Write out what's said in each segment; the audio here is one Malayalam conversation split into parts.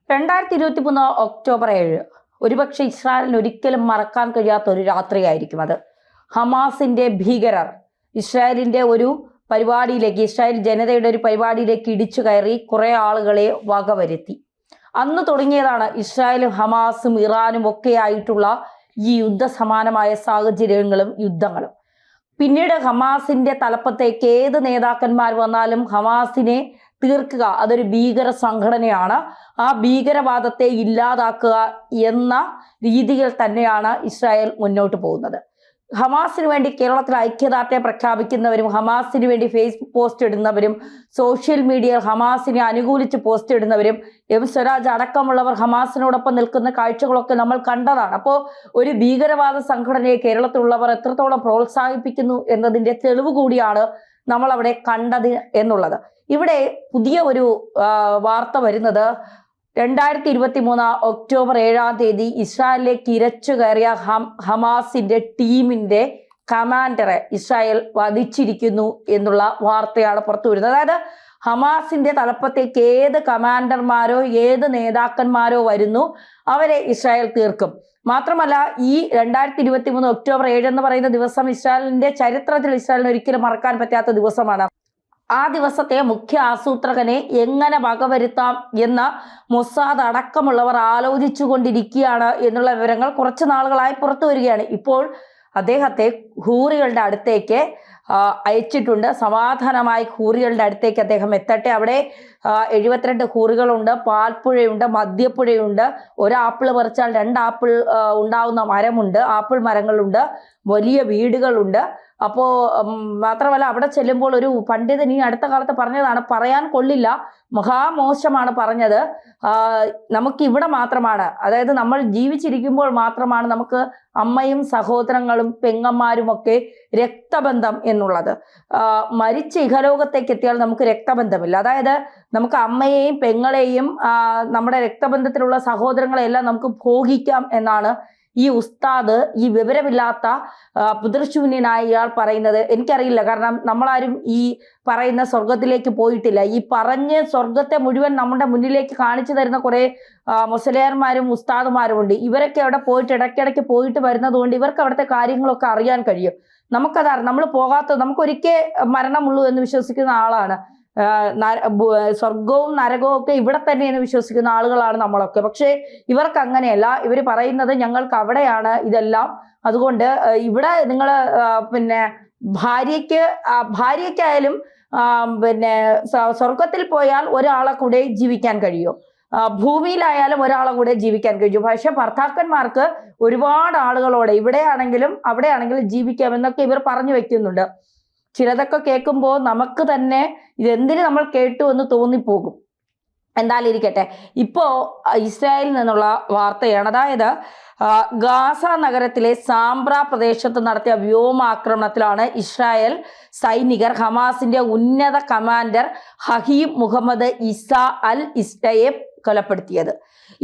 2023 ഒക്ടോബർ 7 ഒരുപക്ഷെ ഇസ്രായേലിന് ഒരിക്കലും മറക്കാൻ കഴിയാത്ത ഒരു രാത്രിയായിരിക്കും അത്. ഹമാസിന്റെ ഭീകരർ ഇസ്രായേലിന്റെ ഒരു പരിപാടിയിലേക്ക്, ഇസ്രായേൽ ജനതയുടെ ഒരു പരിപാടിയിലേക്ക് ഇടിച്ചു കയറി കുറെ ആളുകളെ വകവരുത്തി. അന്ന് തുടങ്ങിയതാണ് ഇസ്രായേലും ഹമാസും ഇറാനും ഒക്കെ ആയിട്ടുള്ള ഈ യുദ്ധസമാനമായ സാഹചര്യങ്ങളും യുദ്ധങ്ങളും. പിന്നീട് ഹമാസിന്റെ തലപ്പത്തേക്ക് ഏത് നേതാക്കന്മാർ വന്നാലും ഹമാസിനെ തീർക്കുക, അതൊരു ഭീകര സംഘടനയാണ്, ആ ഭീകരവാദത്തെ ഇല്ലാതാക്കുക എന്ന രീതിയിൽ തന്നെയാണ് ഇസ്രായേൽ മുന്നോട്ട് പോകുന്നത്. ഹമാസിന് വേണ്ടി കേരളത്തിൽ ഐക്യദാർഢ്യം പ്രഖ്യാപിക്കുന്നവരും ഹമാസിന് വേണ്ടി ഫേസ്ബുക്ക് പോസ്റ്റ് ഇടുന്നവരും സോഷ്യൽ മീഡിയയിൽ ഹമാസിനെ അനുകൂലിച്ച് പോസ്റ്റ് ഇടുന്നവരും സ്വരാജ് അടക്കമുള്ളവർ ഹമാസിനോടൊപ്പം നിൽക്കുന്ന കാഴ്ചകളൊക്കെ നമ്മൾ കണ്ടതാണ്. അപ്പോൾ ഒരു ഭീകരവാദ സംഘടനയെ കേരളത്തിലുള്ളവർ എത്രത്തോളം പ്രോത്സാഹിപ്പിക്കുന്നു എന്നതിൻ്റെ തെളിവ് കൂടിയാണ് നമ്മൾ അവിടെ കണ്ടത് എന്നുള്ളത്. ഇവിടെ പുതിയ ഒരു വാർത്ത വരുന്നത് 2023 ഒക്ടോബർ 7 ഇസ്രായേലിലേക്ക് ഇരച്ചു കയറിയ ഹമാസിന്റെ ടീമിന്റെ കമാൻഡറെ ഇസ്രായേൽ വധിച്ചിരിക്കുന്നു എന്നുള്ള വാർത്തയാണ് പുറത്തു വരുന്നത്. അതായത് ഹമാസിന്റെ തലപ്പത്തേക്ക് ഏത് കമാൻഡർമാരോ ഏത് നേതാക്കന്മാരോ വരുന്നു അവരെ ഇസ്രായേൽ തീർക്കും. മാത്രമല്ല, ഈ 2023 ഒക്ടോബർ 7 എന്ന് പറയുന്ന ദിവസം ഇസ്രായേലിന്റെ ചരിത്രത്തിൽ ഇസ്രായേലിന് ഒരിക്കലും മറക്കാൻ പറ്റാത്ത ദിവസമാണ്. ആ ദിവസത്തെ മുഖ്യ ആസൂത്രകനെ എങ്ങനെ വകവരുത്താം എന്ന് മൊസാദ് അടക്കമുള്ളവർ ആലോചിച്ചു കൊണ്ടിരിക്കുകയാണ് എന്നുള്ള വിവരങ്ങൾ കുറച്ച് നാളുകളായി പുറത്തു വരികയാണ്. ഇപ്പോൾ അദ്ദേഹത്തെ ഹൂറികളുടെ അടുത്തേക്ക് അയച്ചിട്ടുണ്ട്. സമാധാനമായി ഹൂറികളുടെ അടുത്തേക്ക് അദ്ദേഹം എത്തട്ടെ. അവിടെ 72 ഹൂറികളുണ്ട്, പാൽപ്പുഴയുണ്ട്, മദ്യപ്പുഴയുണ്ട്, ഒരാപ്പിൾ പറിച്ചാൽ 2 ആപ്പിൾ ഉണ്ടാവുന്ന മരമുണ്ട്, ആപ്പിൾ മരങ്ങളുണ്ട്, വലിയ വീടുകളുണ്ട്. അപ്പോൾ മാത്രമല്ല, അവിടെ ചെല്ലുമ്പോൾ ഒരു പണ്ഡിതൻ ഈ അടുത്ത കാലത്ത് പറഞ്ഞതാണ്, പറയാൻ കൊള്ളില്ല, മഹാമോശമാണ് പറഞ്ഞത്, നമുക്ക് ഇവിടെ മാത്രമാണ്, അതായത് നമ്മൾ ജീവിച്ചിരിക്കുമ്പോൾ മാത്രമാണ് നമുക്ക് അമ്മയും സഹോദരങ്ങളും പെങ്ങന്മാരും ഒക്കെ രക്തബന്ധം എന്നുള്ളത്. മരിച്ച് ഇഹലോകത്തേക്ക് എത്തിയാൽ നമുക്ക് രക്തബന്ധമില്ല. അതായത് നമുക്ക് അമ്മയെയും പെങ്ങളെയും നമ്മുടെ രക്തബന്ധത്തിലുള്ള സഹോദരങ്ങളെയെല്ലാം നമുക്ക് ഭോഗിക്കാം എന്നാണ് ഈ ഉസ്താദ്, ഈ വിവരമില്ലാത്ത പിതൃശൂന്യനായ ഇയാൾ പറയുന്നത്. എനിക്കറിയില്ല, കാരണം നമ്മളാരും ഈ പറയുന്ന സ്വർഗത്തിലേക്ക് പോയിട്ടില്ല. ഈ പറഞ്ഞ് സ്വർഗത്തെ മുഴുവൻ നമ്മുടെ മുന്നിലേക്ക് കാണിച്ചു തരുന്ന കുറെ മുസ്ലിയാർമാരും ഉസ്താദുമാരും ഉണ്ട്. ഇവരൊക്കെ അവിടെ പോയിട്ട് ഇടയ്ക്കിടയ്ക്ക് പോയിട്ട് വരുന്നത് കൊണ്ട് ഇവർക്ക് അവിടുത്തെ കാര്യങ്ങളൊക്കെ അറിയാൻ കഴിയും. നമുക്കതറിയാം, നമ്മൾ പോകാത്ത, നമുക്കൊരിക്കൽ മരണമുള്ളൂ എന്ന് വിശ്വസിക്കുന്ന ആളാണ്. സ്വർഗവും നരകവും ഒക്കെ ഇവിടെ തന്നെ എന്ന് വിശ്വസിക്കുന്ന ആളുകളാണ് നമ്മളൊക്കെ. പക്ഷേ ഇവർക്ക് അങ്ങനെയല്ല. ഇവർ പറയുന്നത് ഞങ്ങൾക്ക് അവിടെയാണ് ഇതെല്ലാം, അതുകൊണ്ട് ഇവിടെ നിങ്ങൾ പിന്നെ ഭാര്യയ്ക്കായാലും പിന്നെ സ്വർഗത്തിൽ പോയാൽ ഒരാളെ കൂടെ ജീവിക്കാൻ കഴിയും, ഭൂമിയിലായാലും ഒരാളെ കൂടെ ജീവിക്കാൻ കഴിയും. പക്ഷെ ഭർത്താക്കന്മാർക്ക് ഒരുപാട് ആളുകളോടെ ഇവിടെയാണെങ്കിലും അവിടെയാണെങ്കിലും ജീവിക്കാമെന്നൊക്കെ ഇവർ പറഞ്ഞു വെക്കുന്നുണ്ട്. ചിലതൊക്കെ കേൾക്കുമ്പോൾ നമുക്ക് തന്നെ ഇതെന്തിന് നമ്മൾ കേട്ടു എന്ന് തോന്നിപ്പോകും. എന്തായാലും ഇരിക്കട്ടെ. ഇപ്പോൾ ഇസ്രായേലിൽ നിന്നുള്ള വാർത്തയാണ്. അതായത് ഗാസ നഗരത്തിലെ സാംബ്ര പ്രദേശത്ത് നടത്തിയ വ്യോമാക്രമണത്തിലാണ് ഇസ്രായേൽ സൈനികർ ഹമാസിന്റെ ഉന്നത കമാൻഡർ ഹഹീം മുഹമ്മദ് ഇസ അൽ ഇസ്രയെ കൊലപ്പെടുത്തിയത്.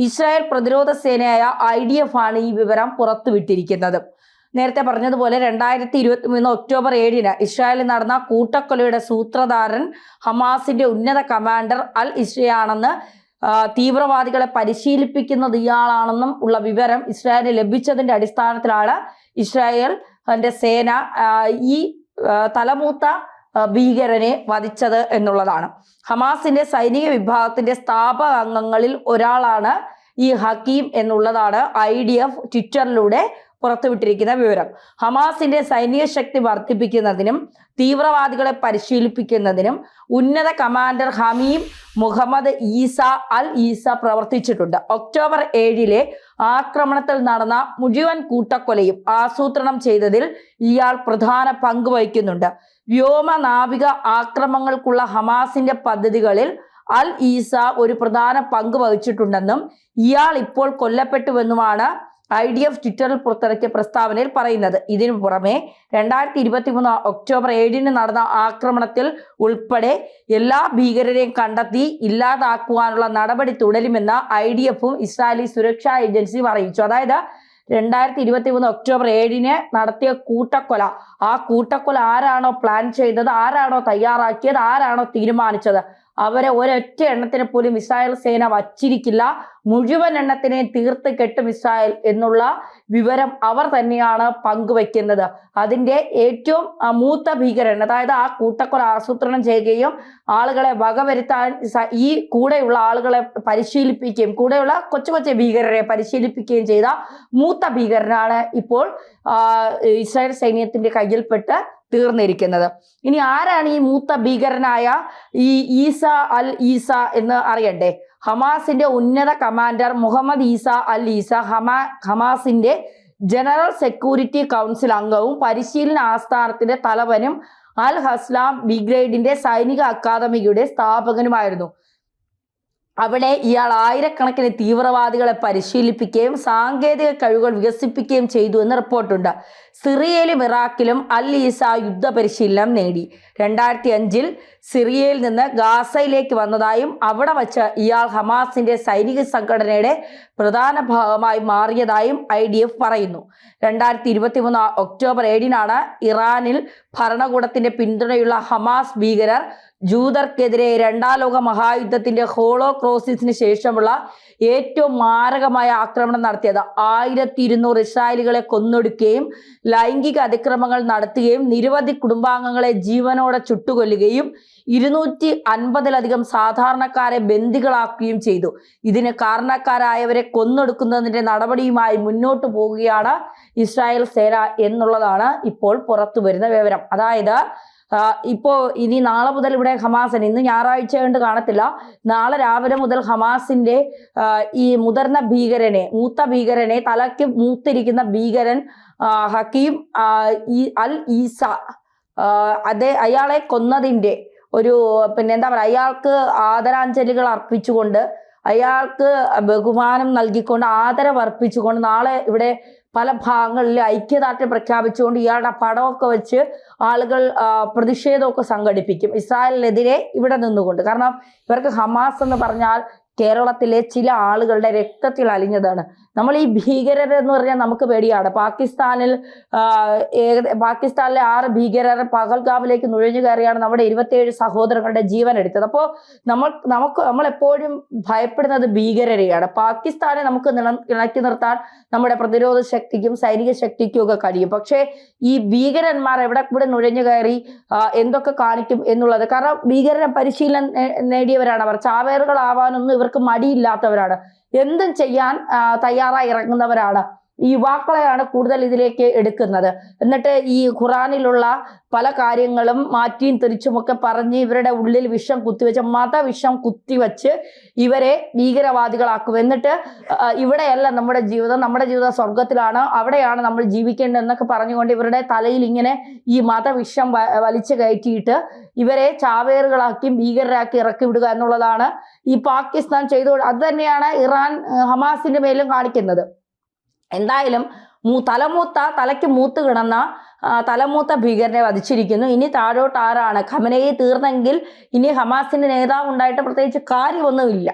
ഇസ്രായേൽ പ്രതിരോധ സേനയായ IDF ആണ് ഈ വിവരം പുറത്തുവിട്ടിരിക്കുന്നത്. നേരത്തെ പറഞ്ഞതുപോലെ 2023 ഒക്ടോബർ 7 ഇസ്രായേലിൽ നടന്ന കൂട്ടക്കൊലയുടെ സൂത്രധാരൻ ഹമാസിന്റെ ഉന്നത കമാൻഡർ അൽ ഇസ്രയാണെന്ന്, തീവ്രവാദികളെ പരിശീലിപ്പിക്കുന്നത് ഇയാളാണെന്നും ഉള്ള വിവരം ഇസ്രായേലിന് ലഭിച്ചതിന്റെ അടിസ്ഥാനത്തിലാണ് ഇസ്രായേൽ സേന ഈ തലമൂത്ത ഭീകരനെ വധിച്ചത് എന്നുള്ളതാണ്. ഹമാസിന്റെ സൈനിക വിഭാഗത്തിന്റെ സ്ഥാപക അംഗങ്ങളിൽ ഒരാളാണ് ഈ ഹക്കീം എന്നുള്ളതാണ് IDF ട്വിറ്ററിലൂടെ പുറത്തുവിട്ടിരിക്കുന്ന വിവരം. ഹമാസിന്റെ സൈനിക ശക്തി വർദ്ധിപ്പിക്കുന്നതിനും തീവ്രവാദികളെ പരിശീലിപ്പിക്കുന്നതിനും ഉന്നത കമാൻഡർ ഹമീം മുഹമ്മദ് ഈസ അൽ ഈസ പ്രവർത്തിച്ചിട്ടുണ്ട്. ഒക്ടോബർ 7 ആക്രമണത്തിൽ നടന്ന മുഴുവൻ കൂട്ടക്കൊലയും ആസൂത്രണം ചെയ്തതിൽ ഇയാൾ പ്രധാന പങ്ക് വഹിക്കുന്നുണ്ട്. വ്യോമ നാവിക ആക്രമണങ്ങൾക്കുള്ള ഹമാസിന്റെ പദ്ധതികളിൽ അൽ ഈസ ഒരു പ്രധാന പങ്ക് വഹിച്ചിട്ടുണ്ടെന്നും ഇയാൾ ഇപ്പോൾ കൊല്ലപ്പെട്ടുവെന്നുമാണ് IDF ട്വിറ്ററിൽ പുറത്തിറക്കിയ പ്രസ്താവനയിൽ പറയുന്നത്. ഇതിനു പുറമെ 2023 ഒക്ടോബർ 7 നടന്ന ആക്രമണത്തിൽ ഉൾപ്പെടെ എല്ലാ ഭീകരരെയും കണ്ടെത്തി ഇല്ലാതാക്കുവാനുള്ള നടപടി തുടരുമെന്ന് IDFും ഇസ്രായേലി സുരക്ഷാ ഏജൻസിയും അറിയിച്ചു. അതായത് 2023 ഒക്ടോബർ 7 നടത്തിയ കൂട്ടക്കൊല, ആ കൂട്ടക്കൊല ആരാണോ പ്ലാൻ ചെയ്തത്, ആരാണോ തയ്യാറാക്കിയത്, ആരാണോ തീരുമാനിച്ചത്, അവരെ ഒരൊറ്റ എണ്ണത്തിനെ പോലും ഇസ്രായേൽ സേന വച്ചിരിക്കില്ല, മുഴുവൻ എണ്ണത്തിനെ തീർത്ത് കെട്ടും ഇസ്രായേൽ എന്നുള്ള വിവരം അവർ തന്നെയാണ് പങ്കുവെക്കുന്നത്. അതിന്റെ ഏറ്റവും മൂത്ത ഭീകരൻ, അതായത് ആ കൂട്ടക്കൊല ആസൂത്രണം ചെയ്യുകയും ആളുകളെ വകവരുത്താൻ ഈ കൂടെയുള്ള ആളുകളെ പരിശീലിപ്പിക്കുകയും കൂടെയുള്ള കൊച്ചു കൊച്ചു ഭീകരരെ പരിശീലിപ്പിക്കുകയും ചെയ്ത മൂത്ത ഭീകരനാണ് ഇപ്പോൾ ഇസ്രായേൽ സൈന്യത്തിന്റെ കയ്യിൽപ്പെട്ട് തീർന്നിരിക്കുന്നത്. ഇനി ആരാണ് ഈ മൂത്ത ഭീകരനായ ഈ ഈസ അൽ ഈസ എന്ന് അറിയണ്ടേ? ഹമാസിന്റെ ഉന്നത കമാൻഡർ മുഹമ്മദ് ഈസ അൽ ഈസ ഹമാസിന്റെ ജനറൽ സെക്യൂരിറ്റി കൗൺസിൽ അംഗവും പരിശീലന ആസ്ഥാനത്തിന്റെ തലവനും അൽ ഹസ്ലാം ബ്രിഗേഡിന്റെ സൈനിക അക്കാദമിയുടെ സ്ഥാപകനുമായിരുന്നു. അവിടെ ഇയാൾ ആയിരക്കണക്കിന് തീവ്രവാദികളെ പരിശീലിപ്പിക്കുകയും സാങ്കേതിക കഴിവുകൾ വികസിപ്പിക്കുകയും ചെയ്തു എന്ന് റിപ്പോർട്ടുണ്ട്. സിറിയയിലും ഇറാഖിലും അൽ ഈസ യുദ്ധ പരിശീലനം നേടി. 2005 സിറിയയിൽ നിന്ന് ഗാസയിലേക്ക് വന്നതായും അവിടെ വച്ച് ഇയാൾ ഹമാസിന്റെ സൈനിക സംഘടനയുടെ പ്രധാന ഭാഗമായി മാറിയതായും IDF പറയുന്നു. 2023 ഒക്ടോബർ 7 ഇറാനിൽ ഭരണകൂടത്തിന്റെ പിന്തുണയുള്ള ഹമാസ് ഭീകരർ ജൂതർക്കെതിരെ രണ്ടാം ലോക മഹായുദ്ധത്തിന്റെ ഹോളോക്രോസിസിന് ശേഷമുള്ള ഏറ്റവും മാരകമായ ആക്രമണം നടത്തിയത്. 1200 ഇസ്രായേലികളെ കൊന്നൊടുക്കുകയും ലൈംഗിക അതിക്രമങ്ങൾ നടത്തുകയും നിരവധി കുടുംബാംഗങ്ങളെ ജീവനോടെ ചുട്ടുകൊല്ലുകയും 250-ലധികം സാധാരണക്കാരെ ബന്ദികളാക്കുകയും ചെയ്തു. ഇതിന് കാരണക്കാരായവരെ കൊന്നൊടുക്കുന്നതിന്റെ നടപടിയുമായി മുന്നോട്ട് പോവുകയാണ് ഇസ്രായേൽ സേന എന്നുള്ളതാണ് ഇപ്പോൾ പുറത്തു വരുന്ന വിവരം. അതായത് ഇപ്പോ ഇനി നാളെ മുതൽ ഇവിടെ ഹമാസിന്, ഇന്ന് ഞായറാഴ്ച കൊണ്ട് കാണത്തില്ല, നാളെ രാവിലെ മുതൽ ഹമാസിന്റെ ഈ മുതിർന്ന ഭീകരനെ, മൂത്ത ഭീകരനെ, തലയ്ക്ക് മൂത്തിരിക്കുന്ന ഭീകരൻ ഹക്കീം അൽ ഈസ, അയാളെ കൊന്നതിന്റെ ഒരു എന്താ പറയുക, അയാൾക്ക് ആദരാഞ്ജലികൾ അർപ്പിച്ചുകൊണ്ട്, അയാൾക്ക് ബഹുമാനം നൽകിക്കൊണ്ട്, ആദരവ് അർപ്പിച്ചുകൊണ്ട് നാളെ ഇവിടെ പല ഭാഗങ്ങളിൽ ഐക്യദാർഢ്യം പ്രഖ്യാപിച്ചുകൊണ്ട് ഇയാളുടെ പടമൊക്കെ വെച്ച് ആളുകൾ പ്രതിഷേധമൊക്കെ സംഘടിപ്പിക്കും ഇസ്രായേലിനെതിരെ ഇവിടെ നിന്നുകൊണ്ട്. കാരണം ഇവർക്ക് ഹമാസ് എന്ന് പറഞ്ഞാൽ കേരളത്തിലെ ചില ആളുകളുടെ രക്തത്തിൽ അലിഞ്ഞതാണ്. നമ്മൾ ഈ ഭീകരരെന്ന് പറഞ്ഞാൽ നമുക്ക് പേടിയാണ്. പാകിസ്ഥാനിലെ 6 ഭീകരർ പഹൽഗാമിലേക്ക് നുഴഞ്ഞു കയറിയാണ് നമ്മുടെ 27 സഹോദരങ്ങളുടെ ജീവൻ എടുത്തത്. അപ്പോൾ നമ്മളെപ്പോഴും ഭയപ്പെടുന്നത് ഭീകരരെയാണ്. പാകിസ്ഥാനെ നമുക്ക് ഇണക്കി നിർത്താൻ നമ്മുടെ പ്രതിരോധ ശക്തിക്കും സൈനിക ശക്തിക്കും ഒക്കെ കഴിയും. പക്ഷേ ഈ ഭീകരന്മാർ എവിടെ കൂടെ നുഴഞ്ഞു കയറി എന്തൊക്കെ കാണിക്കും എന്നുള്ളത്, കാരണം ഭീകരരെ പരിശീലനം നേടിയവരാണ് അവർ. ചാവേറുകളാവാനൊന്നും ഇവർക്ക് മടിയില്ലാത്തവരാണ്. എന്തും ചെയ്യാൻ തയ്യാറായി ഇറങ്ങുന്നവരാണ്. ഈ യുവാക്കളെയാണ് കൂടുതൽ ഇതിലേക്ക് എടുക്കുന്നത്. എന്നിട്ട് ഈ ഖുറാനിലുള്ള പല കാര്യങ്ങളും മാറ്റിയും തിരിച്ചുമൊക്കെ പറഞ്ഞ് ഇവരുടെ ഉള്ളിൽ വിഷം കുത്തിവെച്ച്, മതവിഷം കുത്തിവെച്ച് ഇവരെ ഭീകരവാദികളാക്കും. എന്നിട്ട് ഇവിടെയല്ല നമ്മുടെ ജീവിതം സ്വർഗത്തിലാണ്, അവിടെയാണ് നമ്മൾ ജീവിക്കേണ്ടതെന്നൊക്കെ പറഞ്ഞുകൊണ്ട് ഇവരുടെ തലയിൽ ഇങ്ങനെ ഈ മതവിഷം വലിച്ചു കയറ്റിയിട്ട് ഇവരെ ചാവേറുകളാക്കി ഭീകരരാക്കി ഇറക്കി വിടുക എന്നുള്ളതാണ് ഈ പാകിസ്ഥാൻ ചെയ്തു. അത് തന്നെയാണ് ഇറാൻ ഹമാസിന്റെ മേലും കാണിക്കുന്നത്. എന്തായാലും തലയ്ക്ക് മൂത്ത് കിടന്ന തലമൂത്ത ഭീകരനെ വധിച്ചിരിക്കുന്നു. ഇനി താഴോട്ട് ആരാണ്? ഖമനേയി തീർന്നെങ്കിൽ ഇനി ഹമാസിന്റെ നേതാവ് ഉണ്ടായിട്ട് പ്രത്യേകിച്ച് കാര്യമൊന്നുമില്ല.